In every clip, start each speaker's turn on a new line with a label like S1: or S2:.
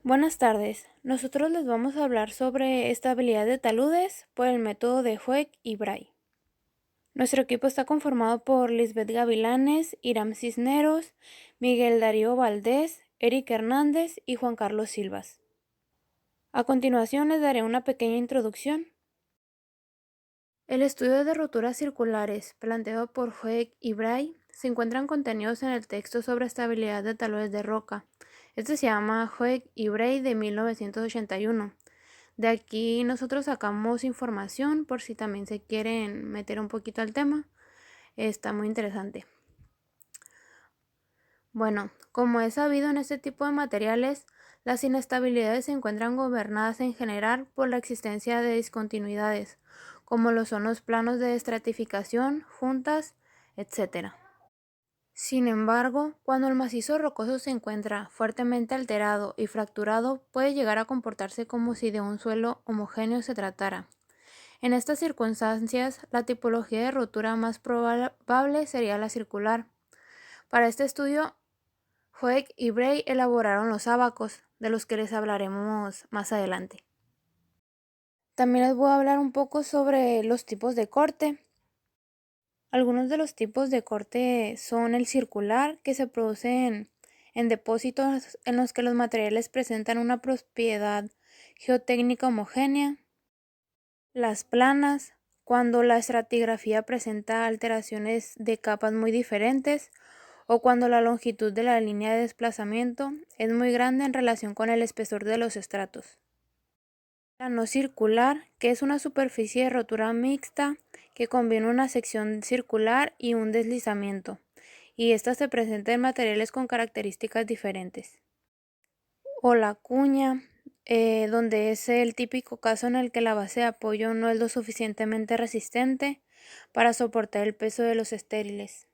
S1: Buenas tardes. Nosotros les vamos a hablar sobre estabilidad de taludes por el método de Hoek y Bray. Nuestro equipo está conformado por Lisbeth Gavilanes, Iram Cisneros, Miguel Darío Valdés, Eric Hernández y Juan Carlos Silvas. A continuación les daré una pequeña introducción. El estudio de roturas circulares planteado por Hoek y Bray se encuentran contenidos en el texto sobre estabilidad de taludes de roca. Este se llama Hoek y Bray de 1981. De aquí nosotros sacamos información por si también se quieren meter un poquito al tema. Está muy interesante. Bueno, como es sabido en este tipo de materiales, las inestabilidades se encuentran gobernadas en general por la existencia de discontinuidades, como lo son los planos de estratificación, juntas, etc. Sin embargo, cuando el macizo rocoso se encuentra fuertemente alterado y fracturado, puede llegar a comportarse como si de un suelo homogéneo se tratara. En estas circunstancias, la tipología de rotura más probable sería la circular. Para este estudio, Hoek y Bray elaboraron los ábacos, de los que les hablaremos más adelante. También les voy a hablar un poco sobre los tipos de corte. Algunos de los tipos de corte son el circular, que se produce en depósitos en los que los materiales presentan una propiedad geotécnica homogénea. Las planas, cuando la estratigrafía presenta alteraciones de capas muy diferentes o cuando la longitud de la línea de desplazamiento es muy grande en relación con el espesor de los estratos. La no circular, que es una superficie de rotura mixta que combina una sección circular y un deslizamiento, y esta se presenta en materiales con características diferentes. O la cuña, donde es el típico caso en el que la base de apoyo no es lo suficientemente resistente para soportar el peso de los estériles.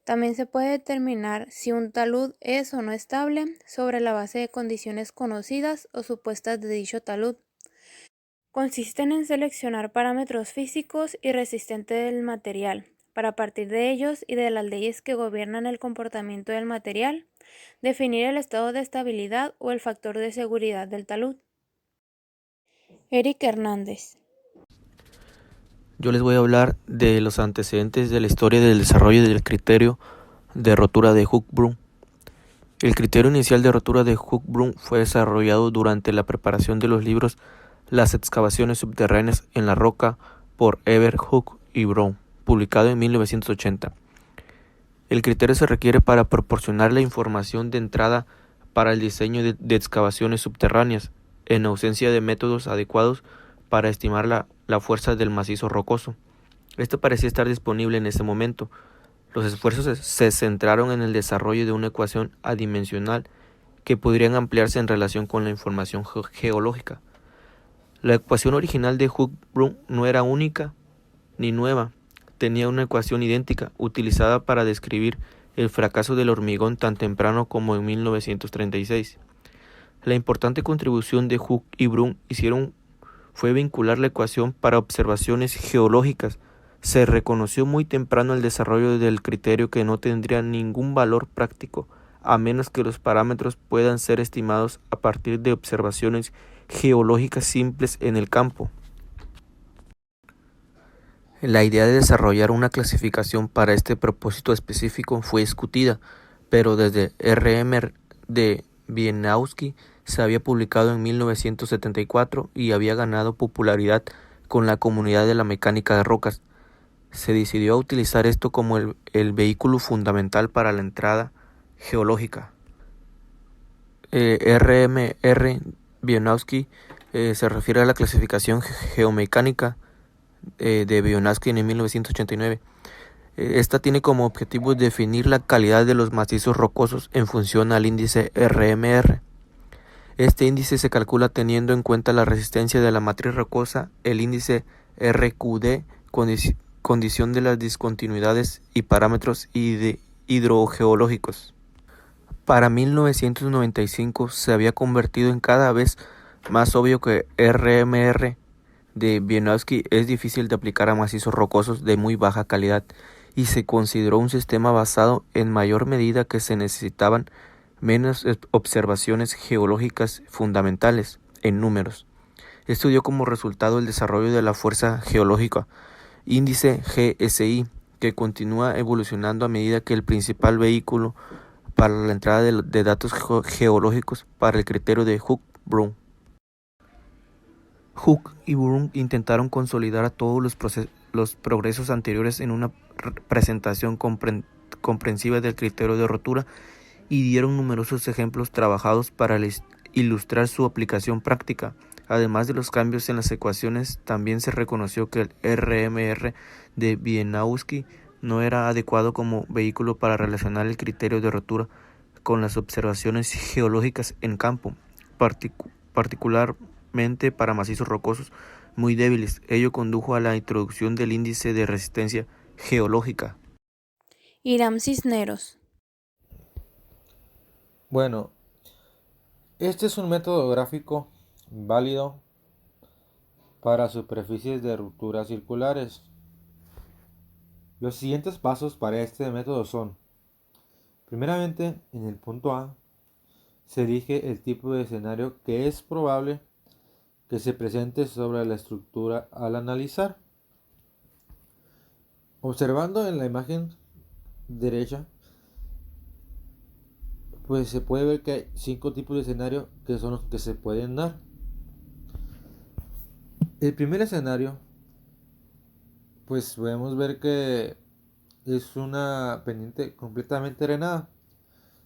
S1: También se puede determinar si un talud es o no estable sobre la base de condiciones conocidas o supuestas de dicho talud. Consisten en seleccionar parámetros físicos y resistentes del material, para partir de ellos y de las leyes que gobiernan el comportamiento del material, definir el estado de estabilidad o el factor de seguridad del talud. Eric Hernández.
S2: Yo les voy a hablar de los antecedentes de la historia del desarrollo del criterio de rotura de Hoek-Broom. El criterio inicial de rotura de Hoek-Broom fue desarrollado durante la preparación de los libros Las excavaciones subterráneas en la roca por Evert Hoek y Brown, publicado en 1980. El criterio se requiere para proporcionar la información de entrada para el diseño de excavaciones subterráneas, en ausencia de métodos adecuados para estimar la fuerza del macizo rocoso. Esto parecía estar disponible en ese momento. Los esfuerzos se centraron en el desarrollo de una ecuación adimensional que podrían ampliarse en relación con la información geológica. La ecuación original de Hoek-Broom no era única ni nueva, tenía una ecuación idéntica utilizada para describir el fracaso del hormigón tan temprano como en 1936. La importante contribución de Hoek y Broom fue vincular la ecuación para observaciones geológicas. Se reconoció muy temprano el desarrollo del criterio que no tendría ningún valor práctico, a menos que los parámetros puedan ser estimados a partir de observaciones geológicas simples en el campo. La idea de desarrollar una clasificación para este propósito específico fue discutida, pero desde R.M. de Wieniawski se había publicado en 1974 y había ganado popularidad con la comunidad de la mecánica de rocas. Se decidió utilizar esto como el vehículo fundamental para la entrada geológica. R.M.R. Wieniawski se refiere a la clasificación geomecánica de Wieniawski en 1989. Esta tiene como objetivo definir la calidad de los macizos rocosos en función al índice RMR. Este índice se calcula teniendo en cuenta la resistencia de la matriz rocosa, el índice RQD, condición de las discontinuidades y parámetros hidrogeológicos. Para 1995 se había convertido en cada vez más obvio que RMR de Wieniawski es difícil de aplicar a macizos rocosos de muy baja calidad y se consideró un sistema basado en mayor medida que se necesitaban menos observaciones geológicas fundamentales en números. Esto dio como resultado el desarrollo de la fuerza geológica, índice GSI, que continúa evolucionando a medida que el principal vehículo para la entrada de datos geológicos para el criterio de Hooke-Broom. Hooke y Broom intentaron consolidar todos los progresos anteriores en una presentación comprensiva del criterio de rotura y dieron numerosos ejemplos trabajados para ilustrar su aplicación práctica. Además de los cambios en las ecuaciones, también se reconoció que el RMR de Wieniawski no era adecuado como vehículo para relacionar el criterio de rotura con las observaciones geológicas en campo, particularmente para macizos rocosos muy débiles. Ello condujo a la introducción del índice de resistencia geológica.
S1: Irán Cisneros.
S3: Bueno, este es un método gráfico válido para superficies de ruptura circulares. Los siguientes pasos para este método son: primeramente, en el punto A, se elige el tipo de escenario que es probable que se presente sobre la estructura al analizar. Observando en la imagen derecha, pues se puede ver que hay 5 tipos de escenario que son los que se pueden dar. El primer escenario, pues podemos ver que es una pendiente completamente drenada,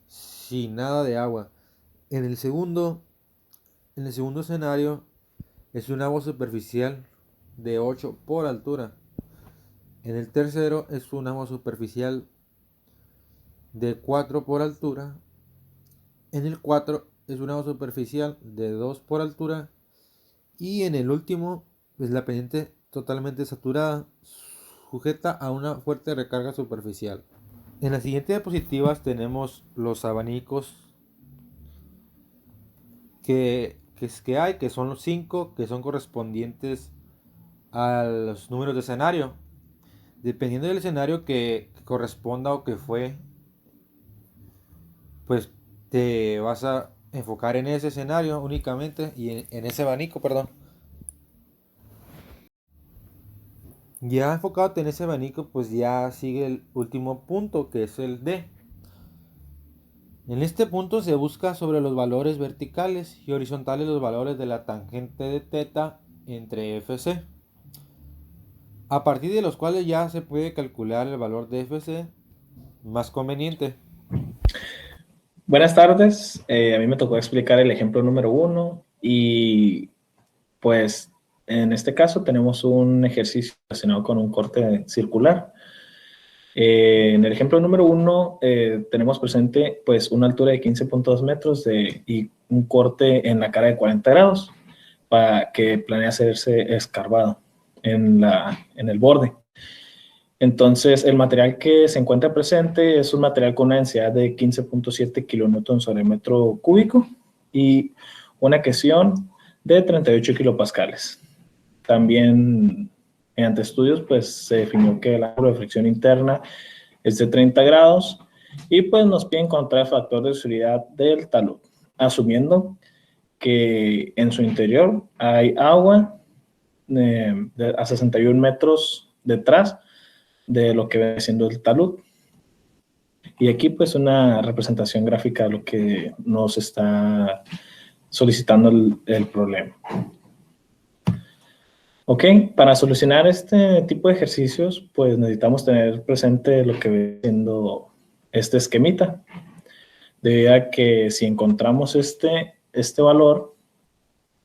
S3: sin nada de agua. En el segundo escenario es un agua superficial de 8 por altura. En el tercero es un agua superficial de 4 por altura. En el 4 es un agua superficial de 2 por altura. Y en el último es la pendiente totalmente saturada, sujeta a una fuerte recarga superficial. En las siguientes diapositivas tenemos los abanicos que hay, que son los 5, que son correspondientes a los números de escenario. Dependiendo del escenario que corresponda o que fue, pues te vas a enfocar en ese escenario únicamente y en ese abanico, perdón. Ya enfocado en ese abanico, pues ya sigue el último punto, que es el D. En este punto se busca sobre los valores verticales y horizontales los valores de la tangente de θ entre FC, a partir de los cuales ya se puede calcular el valor de FC más conveniente.
S4: Buenas tardes, a mí me tocó explicar el ejemplo número 1 y pues en este caso tenemos un ejercicio relacionado con un corte circular. En el ejemplo número 1 tenemos presente pues una altura de 15.2 metros y un corte en la cara de 40 grados para que planea hacerse escarbado en el borde. Entonces, el material que se encuentra presente es un material con una densidad de 15.7 kilonewton sobre metro cúbico y una adhesión de 38 kilopascales. También, mediante estudios, pues se definió que el ángulo de fricción interna es de 30 grados y pues nos pide encontrar el factor de seguridad del talud, asumiendo que en su interior hay agua a 61 metros detrás de lo que viene siendo el talud. Y aquí pues una representación gráfica de lo que nos está solicitando el problema. Ok, para solucionar este tipo de ejercicios pues necesitamos tener presente lo que viene siendo este esquemita, debido a que si encontramos este valor,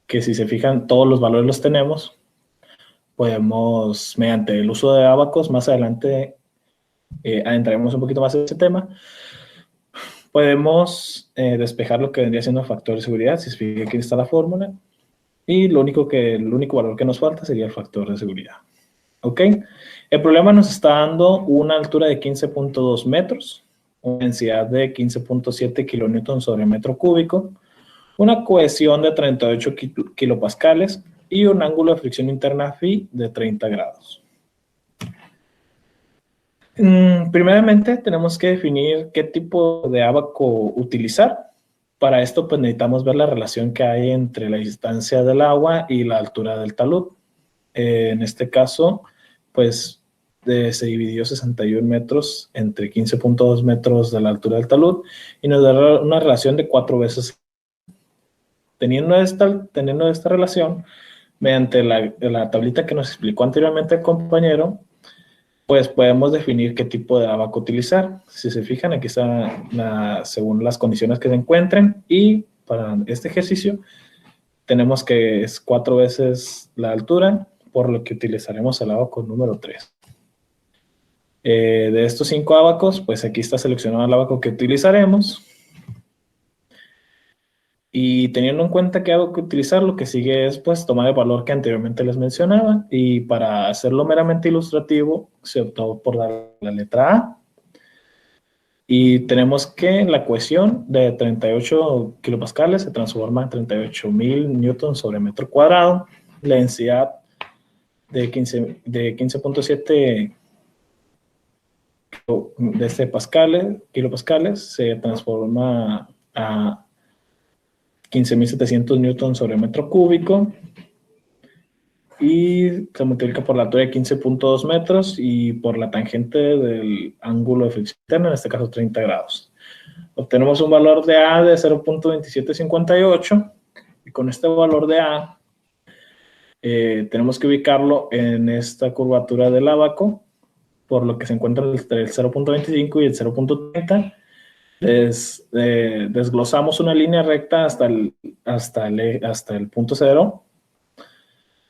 S4: que si se fijan todos los valores los tenemos, podemos, mediante el uso de ábacos, más adelante adentraremos un poquito más en ese tema, podemos despejar lo que vendría siendo el factor de seguridad. Si se fija, aquí está la fórmula, y el único valor que nos falta sería el factor de seguridad. ¿Ok? El problema nos está dando una altura de 15.2 metros, una densidad de 15.7 kilonewton sobre metro cúbico, una cohesión de 38 kilopascales y un ángulo de fricción interna phi de 30 grados. Primeramente tenemos que definir qué tipo de abaco utilizar. Para esto pues necesitamos ver la relación que hay entre la distancia del agua y la altura del talud. En este caso pues se dividió 61 metros entre 15.2 metros de la altura del talud y nos da una relación de 4 veces. Teniendo esta relación, mediante la tablita que nos explicó anteriormente el compañero, pues podemos definir qué tipo de abaco utilizar. Si se fijan, aquí está según las condiciones que se encuentren, y para este ejercicio tenemos que es 4 veces la altura, por lo que utilizaremos el abaco número 3. De estos 5 abacos, pues aquí está seleccionado el abaco que utilizaremos. Y teniendo en cuenta que hago que utilizar, lo que sigue es pues tomar el valor que anteriormente les mencionaba, y para hacerlo meramente ilustrativo se optó por dar la letra A. Y tenemos que la cohesión de 38 kilopascales se transforma en 38.000 newtons sobre metro cuadrado. La densidad de 15.7 kilopascales se transforma a 15.700 newtons sobre metro cúbico, y se multiplica por la altura de 15.2 metros y por la tangente del ángulo de fricción interna, en este caso 30 grados. Obtenemos un valor de A de 0.2758, y con este valor de A tenemos que ubicarlo en esta curvatura del abaco, por lo que se encuentra entre el 0.25 y el 0.30. Desglosamos una línea recta hasta el punto cero,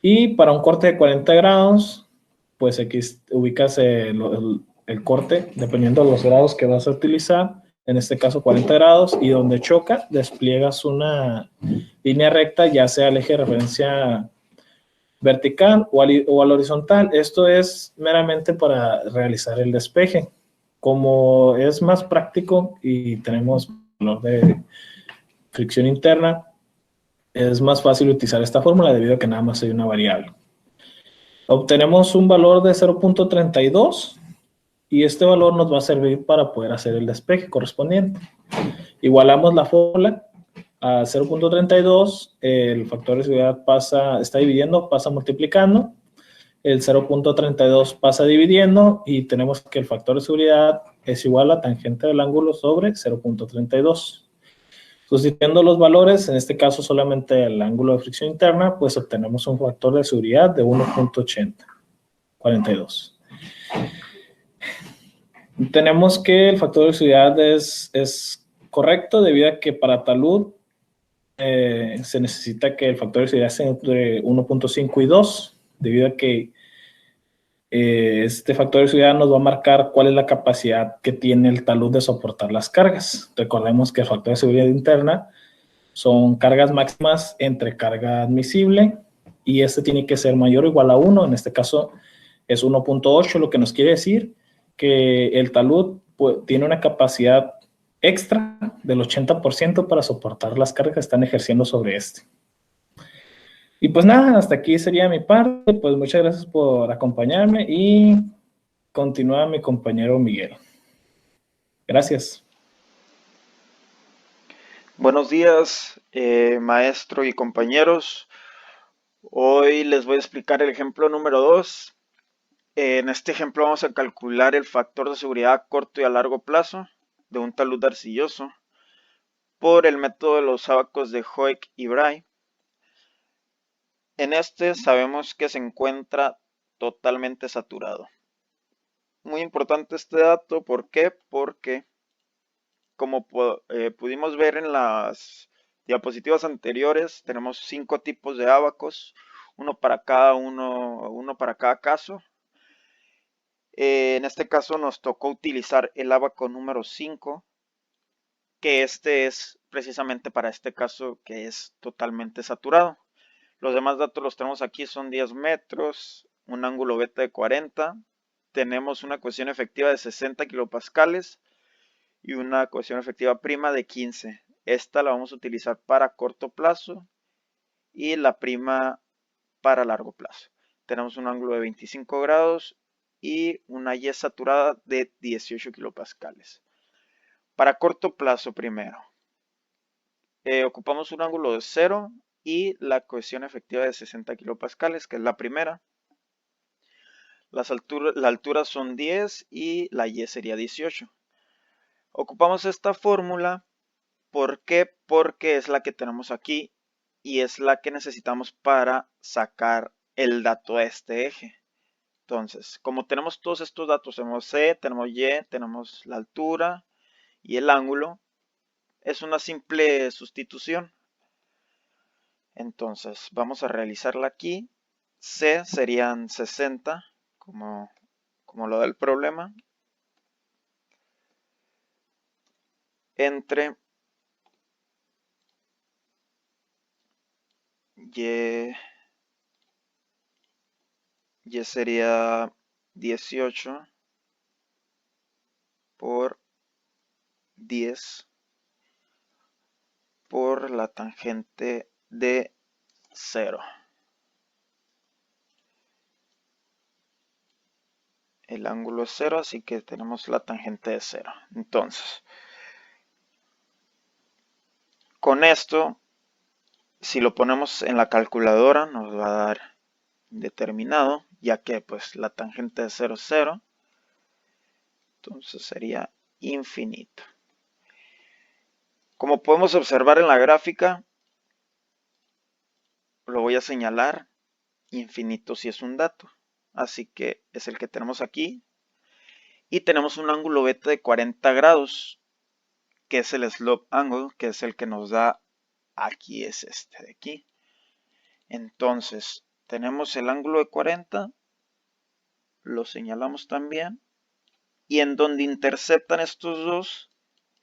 S4: y para un corte de 40 grados, pues aquí ubicas el corte dependiendo de los grados que vas a utilizar, en este caso 40 grados, y donde choca despliegas una línea recta, ya sea el eje de referencia vertical o al horizontal. Esto es meramente para realizar el despeje. Como es más práctico y tenemos valor de fricción interna, es más fácil utilizar esta fórmula debido a que nada más hay una variable. Obtenemos un valor de 0.32, y este valor nos va a servir para poder hacer el despeje correspondiente. Igualamos la fórmula a 0.32, el factor de seguridad está dividiendo, pasa multiplicando, el 0.32 pasa dividiendo, y tenemos que el factor de seguridad es igual a tangente del ángulo sobre 0.32. Sustituyendo los valores, en este caso solamente el ángulo de fricción interna, pues obtenemos un factor de seguridad de 1.8042. Tenemos que el factor de seguridad es correcto debido a que para talud se necesita que el factor de seguridad sea entre 1.5 y 2, debido a que este factor de seguridad nos va a marcar cuál es la capacidad que tiene el talud de soportar las cargas. Recordemos que el factor de seguridad interna son cargas máximas entre carga admisible, y este tiene que ser mayor o igual a 1, en este caso es 1.8, lo que nos quiere decir que el talud pues, tiene una capacidad extra del 80% para soportar las cargas que están ejerciendo sobre este. Y pues nada, hasta aquí sería mi parte. Pues muchas gracias por acompañarme, y continúa mi compañero Miguel. Gracias.
S5: Buenos días, maestro y compañeros. Hoy les voy a explicar el ejemplo número 2. En este ejemplo vamos a calcular el factor de seguridad a corto y a largo plazo de un talud arcilloso por el método de los ábacos de Hoek y Bray. En este sabemos que se encuentra totalmente saturado. Muy importante este dato, ¿por qué? Porque como pudimos ver en las diapositivas anteriores, tenemos 5 tipos de ábacos, uno para cada caso. En este caso nos tocó utilizar el ábaco número 5, que este es precisamente para este caso que es totalmente saturado. Los demás datos los tenemos aquí, son 10 metros, un ángulo beta de 40, tenemos una cohesión efectiva de 60 kilopascales y una cohesión efectiva prima de 15. Esta la vamos a utilizar para corto plazo y la prima para largo plazo. Tenemos un ángulo de 25 grados y una Y saturada de 18 kilopascales. Para corto plazo primero, ocupamos un ángulo de 0 y la cohesión efectiva de 60 kilopascales, que es la primera. La altura son 10 y la Y sería 18. Ocupamos esta fórmula, ¿por qué? Porque es la que tenemos aquí y es la que necesitamos para sacar el dato de este eje. Entonces, como tenemos todos estos datos, tenemos C, tenemos Y, tenemos la altura y el ángulo, es una simple sustitución. Entonces, vamos a realizarla aquí. C serían 60, como lo del problema, entre Y sería 18 por 10 por la tangente de 0. El ángulo es 0, así que tenemos la tangente de 0. Entonces, con esto, si lo ponemos en la calculadora, nos va a dar determinado, ya que pues la tangente de 0 es 0. Entonces sería infinito. Como podemos observar en la gráfica, lo voy a señalar, infinito si es un dato. Así que es el que tenemos aquí. Y tenemos un ángulo beta de 40 grados, que es el slope angle, que es el que nos da aquí, es este de aquí. Entonces, tenemos el ángulo de 40, lo señalamos también. Y en donde interceptan estos dos,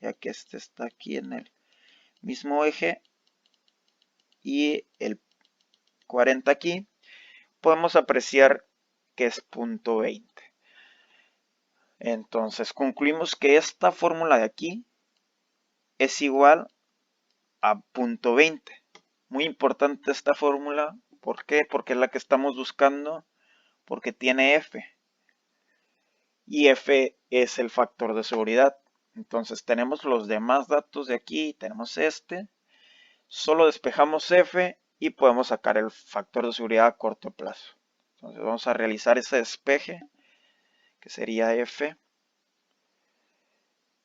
S5: ya que este está aquí en el mismo eje y el 40 aquí, podemos apreciar que es punto 20. Entonces concluimos que esta fórmula de aquí es igual a punto 20. Muy importante esta fórmula. ¿Por qué? Porque es la que estamos buscando, porque tiene F. Y F es el factor de seguridad. Entonces tenemos los demás datos de aquí, tenemos este. Solo despejamos F y podemos sacar el factor de seguridad a corto plazo. Entonces vamos a realizar ese despeje, que sería F.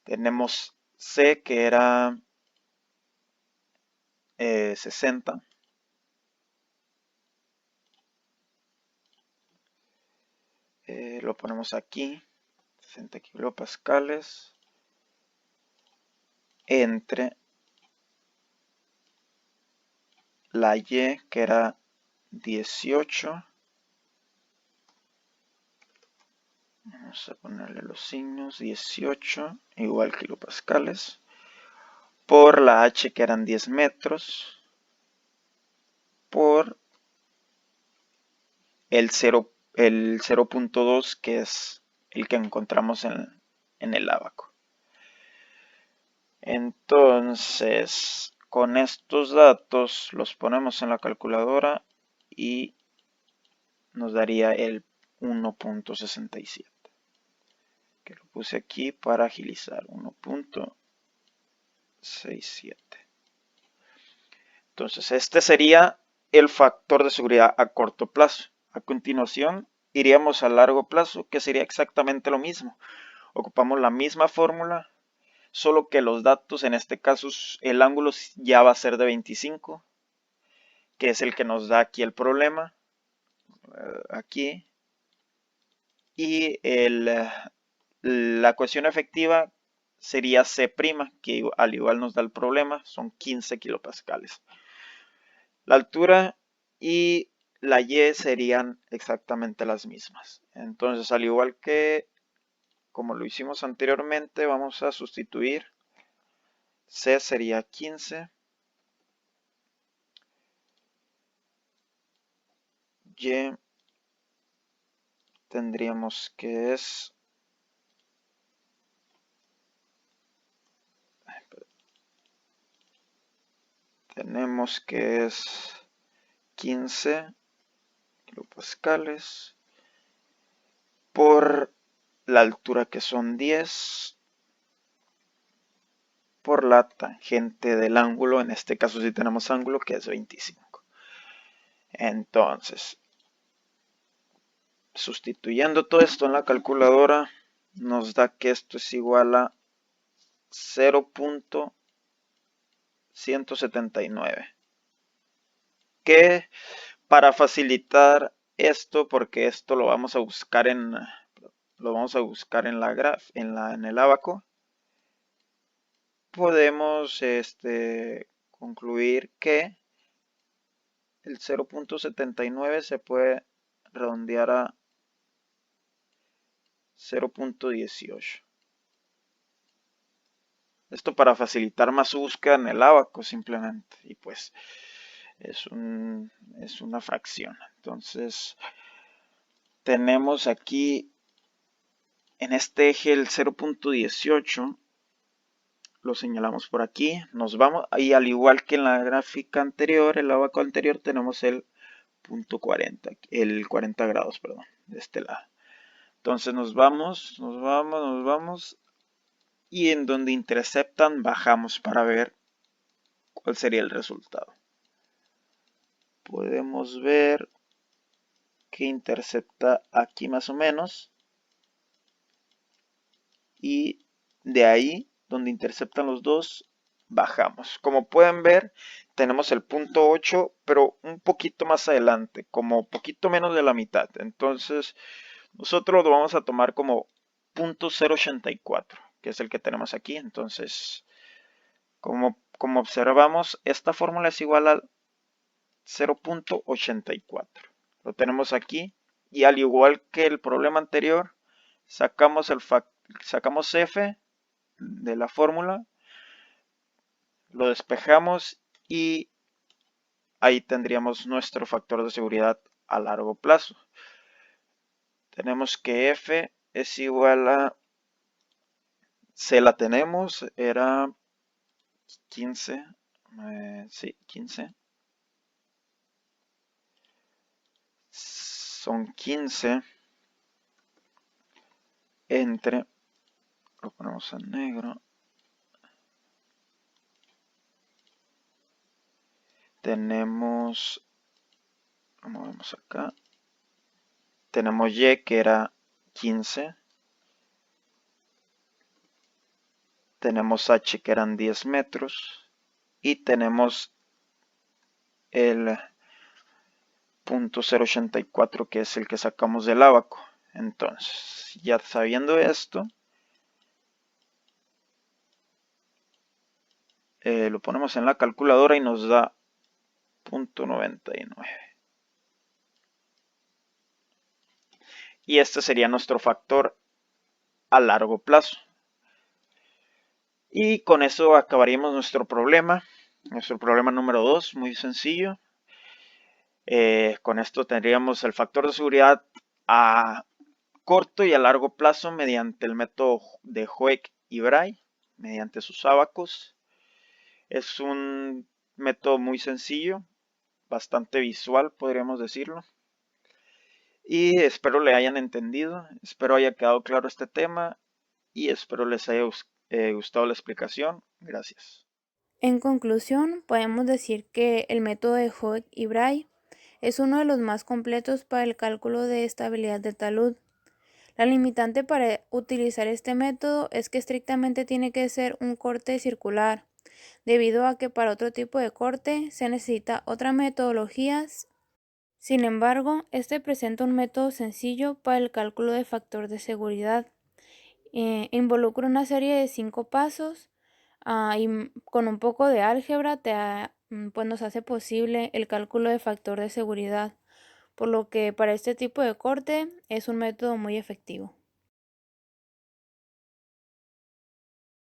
S5: Tenemos C, que era 60. Lo ponemos aquí, 60 kilopascales, entre la Y, que era 18. Vamos a ponerle los signos, 18 igual kilopascales, por la H, que eran 10 metros, por el 0.2, que es el que encontramos en el ábaco. Entonces, con estos datos los ponemos en la calculadora y nos daría el 1.67, que lo puse aquí para agilizar, 1.67. Entonces, este sería el factor de seguridad a corto plazo. A continuación, iríamos a largo plazo, que sería exactamente lo mismo. Ocupamos la misma fórmula, solo que los datos, en este caso, el ángulo ya va a ser de 25, que es el que nos da aquí el problema. Aquí. Y la cohesión efectiva sería C', que al igual nos da el problema, son 15 kilopascales. La altura y la Y serían exactamente las mismas. Entonces, al igual que como lo hicimos anteriormente, vamos a sustituir. C sería 15. Y tendríamos que es... Tenemos que es 15 kilopascales por la altura que son 10 por la tangente del ángulo, en este caso sí tenemos ángulo que es 25. Entonces, sustituyendo todo esto en la calculadora, nos da que esto es igual a 0.179. Que para facilitar esto, porque esto lo vamos a buscar en la en el abaco, podemos concluir que el 0.79 se puede redondear a 0.18. Esto para facilitar más su búsqueda en el abaco simplemente. Y pues es una fracción. Entonces tenemos aquí en este eje el 0.18. Lo señalamos por aquí. Nos vamos. Y al igual que en la gráfica anterior, el abaco anterior, tenemos el punto 40. El 40 grados, perdón. De este lado. Entonces nos vamos. Y en donde interceptan bajamos para ver cuál sería el resultado. Podemos ver que intercepta aquí más o menos. Y de ahí, donde interceptan los dos, bajamos. Como pueden ver, tenemos el punto 8, pero un poquito más adelante, como poquito menos de la mitad. Entonces, nosotros lo vamos a tomar como punto 0.84, que es el que tenemos aquí. Entonces, como observamos, esta fórmula es igual al 0.84. Lo tenemos aquí. Y al igual que el problema anterior, sacamos f de la fórmula, lo despejamos y ahí tendríamos nuestro factor de seguridad a largo plazo. Tenemos que f es igual a, se la tenemos, era 15, sí, 15. Son 15 entre, lo ponemos en negro, tenemos, lo movemos acá, tenemos y que era 15, tenemos h que eran 10 metros y tenemos el punto 0.84 que es el que sacamos del abaco. Entonces, ya sabiendo esto, lo ponemos en la calculadora y nos da 0.99. Y este sería nuestro factor a largo plazo. Y con eso acabaríamos nuestro problema número 2, muy sencillo. Con esto tendríamos el factor de seguridad a corto y a largo plazo mediante el método de Hoek y Bray, mediante sus ábacos. Es un método muy sencillo, bastante visual, podríamos decirlo. Y espero le hayan entendido, espero haya quedado claro este tema y espero les haya gustado la explicación. Gracias.
S1: En conclusión, podemos decir que el método de Hoek y Bray es uno de los más completos para el cálculo de estabilidad de talud. La limitante para utilizar este método es que estrictamente tiene que ser un corte circular, debido a que para otro tipo de corte se necesita otra metodología. Sin embargo, este presenta un método sencillo para el cálculo de factor de seguridad. Involucra una serie de 5 pasos y con un poco de álgebra pues nos hace posible el cálculo de factor de seguridad, por lo que para este tipo de corte es un método muy efectivo.